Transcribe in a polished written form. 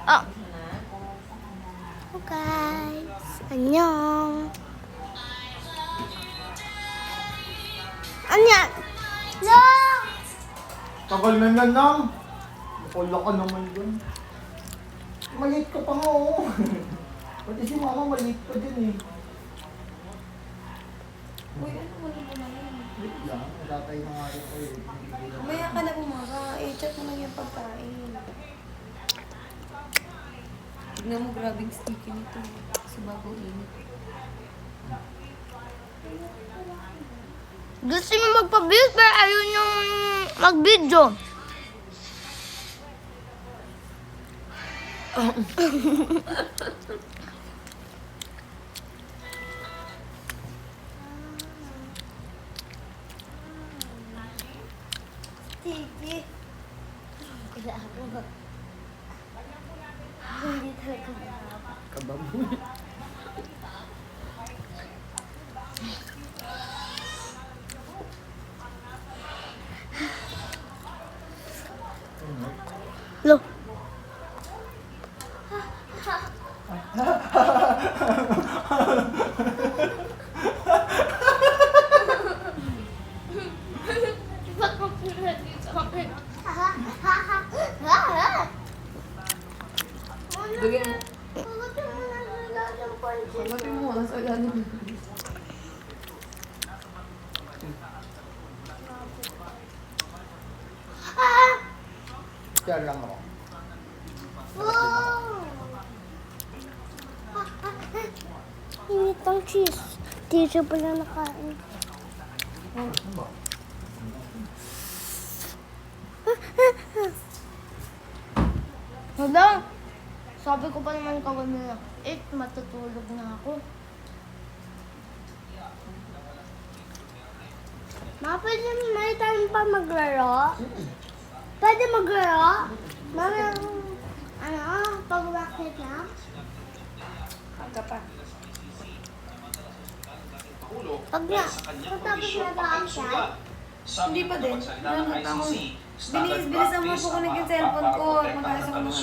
Oh. Guys, 안녕. 안녕. No. Tagal na lang. Wala ka naman dun. Maliit ka pa nga, oh. Pati si mama maliit pa din eh. Uy, ano mo na yun? Wait lang, natatay na nga rin ko eh. Maya ka na umaga. Chat mo lang yung pagkain. Tignan mo, grabing sticky nito. Sa bago init. Gusto niyo magpa-build pero ayaw niyong mag-video. Sige. Wala ako. Hindi talaga mahaba. Kababo. Lo. Bigyan mo. Pagbatin mo, nasa ilalim. Kaya lang ako. Init ang cheese. Tissue pala nakain. Ano ba? Hala! Sabi ko pa naman kawal na 8, matutulog na ako. Ma, pwede may time pa maglaro? Pwede maglaro? Mami, pag-wakit na? Aga pa. Pag na, tapos na ba siya? Hindi pa din. Nangat ako. Bilisan mo po kunin yung cellphone ko. Mag-alas ako ng